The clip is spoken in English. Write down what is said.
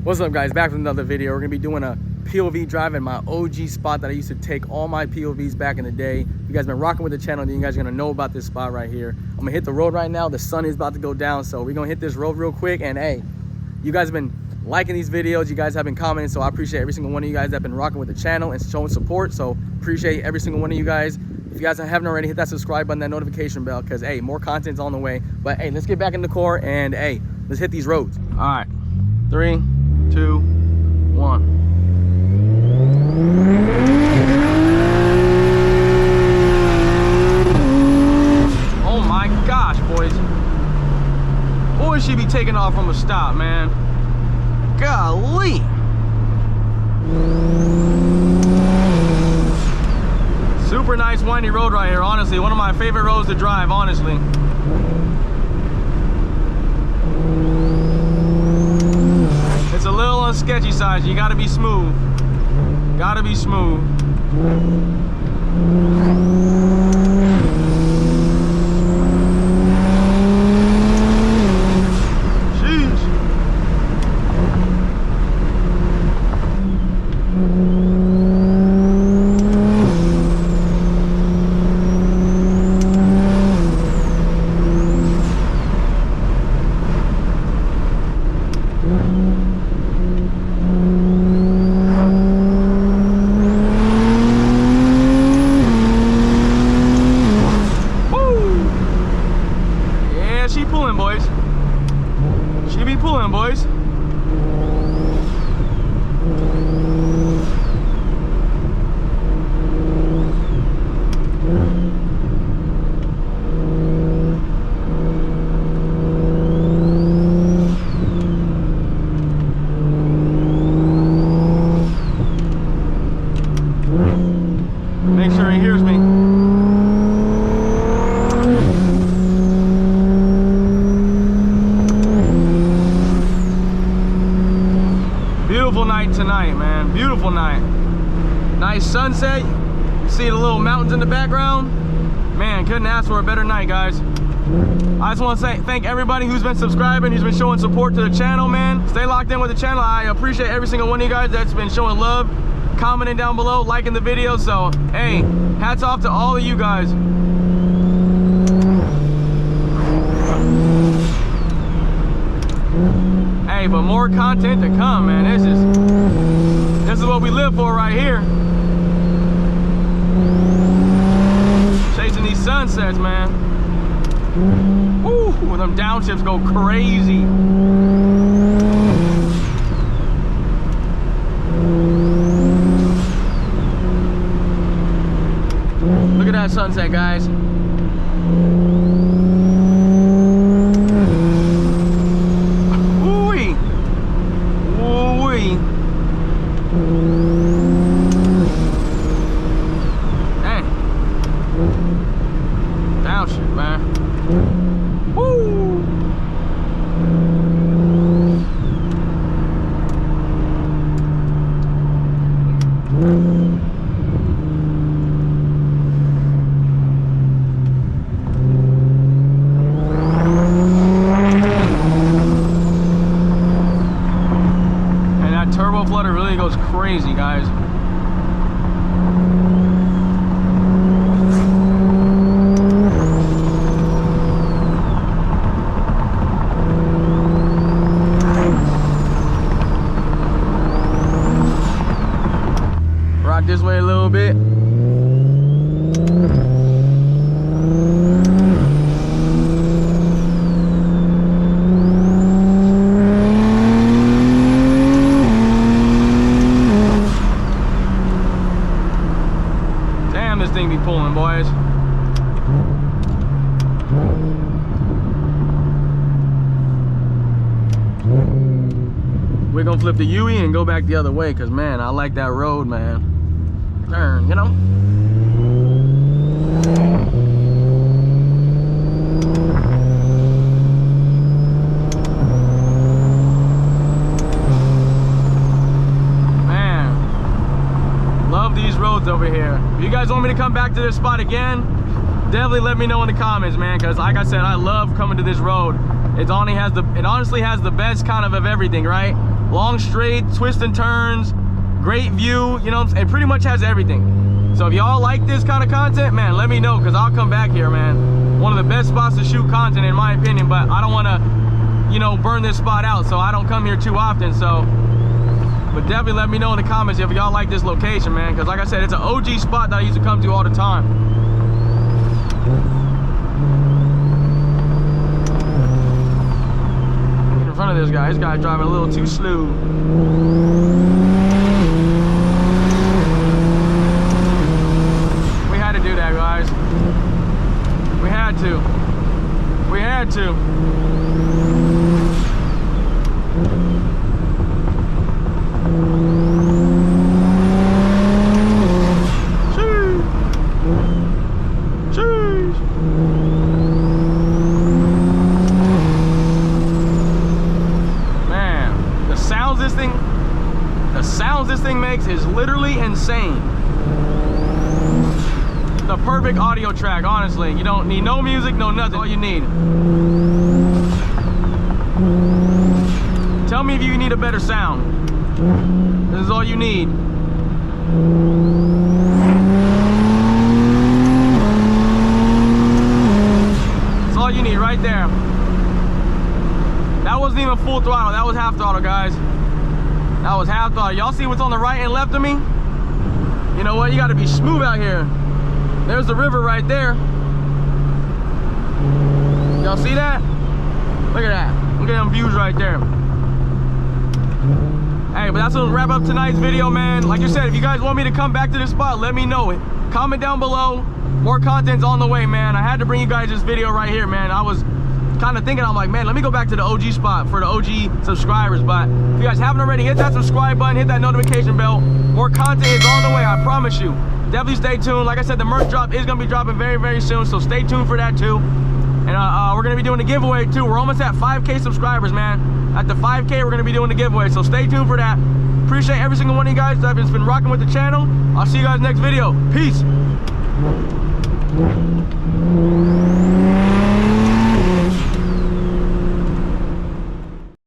What's up, guys? Back with another video. We're gonna be doing a POV drive in my OG spot that I used to take all my POVs back in the day. If you guys been rocking with the channel, then you guys are gonna know about this spot right here. I'm gonna hit the road right now. The sun is about to go down, so we're gonna hit this road real quick. And hey, you guys have been liking these videos, you guys have been commenting, so I appreciate every single one of you guys that have been rocking with the channel and showing support. So appreciate every single one of you guys. If you guys haven't already, hit that subscribe button, that notification bell, because hey, more content's on the way. But hey, let's get back in the car and hey, let's hit these roads. All right, 3, 2, 1. Oh my gosh, boys. Boy, she be taking off from a stop, man. Golly. Super nice windy road right here, honestly. One of my favorite roads to drive, honestly. It's a little on the sketchy side. You gotta be smooth. Gotta be smooth. Boys. Make sure he hears me. Beautiful night tonight, man. Beautiful night. Nice sunset. You see the little mountains in the background. Man, couldn't ask for a better night, guys. I just want to say thank everybody who's been subscribing, who's been showing support to the channel, man. Stay locked in with the channel. I appreciate every single one of you guys that's been showing love, commenting down below, liking the video. So, hey, hats off to all of you guys. Hey, but more content to come, man. This is what we live for right here. Chasing these sunsets, man. Woo, when them downshifts go crazy. Look at that sunset, guys. Dang. Downshift, man. Woo! Turbo flutter really goes crazy, guys. Rock this way a little bit. This thing be pulling, boys. We're gonna flip the UE and go back the other way, because man, I like that road, man. Turn, you know. These roads over here. If you guys want me to come back to this spot again, definitely let me know in the comments, man, because like I said, I love coming to this road. It honestly has the best kind of everything, right? long straight, twists and turns, great view, you know what I'm saying? It pretty much has everything. So if y'all like this kind of content, man, let me know, because I'll come back here, man. One of the best spots to shoot content in my opinion, but I don't want to, you know, burn this spot out, so I don't come here too often. So, but definitely let me know in the comments if y'all like this location, man, because like I said, it's an OG spot that I used to come to all the time. In front of this guy's driving a little too slow. We had to do that, guys. We had to. We had to. This thing makes is literally insane. The perfect audio track, honestly. You don't need no music, no nothing. All you need. Tell me if you need a better sound. This is all you need. That's all you need right there. That wasn't even full throttle. That was half throttle, guys. That was half throttle. Y'all see what's on the right and left of me? You know what? You got to be smooth out here. There's the river right there. Y'all see that? Look at that. Look at them views right there. Hey, but that's gonna wrap up tonight's video, man. Like I said, if you guys want me to come back to this spot, let me know it. Comment down below. More content's on the way, man. I had to bring you guys this video right here, man. I was kind of thinking, I'm like, man, let me go back to the OG spot for the OG subscribers. But if you guys haven't already, hit that subscribe button, hit that notification bell. More content is on the way, I promise you. Definitely stay tuned. Like I said, the merch drop is gonna be dropping very, very soon, so stay tuned for that too. And we're gonna be doing a giveaway too. We're almost at 5K subscribers, man. At the 5K, we're gonna be doing the giveaway, so stay tuned for that. Appreciate every single one of you guys that have been rocking with the channel. I'll see you guys next video. Peace.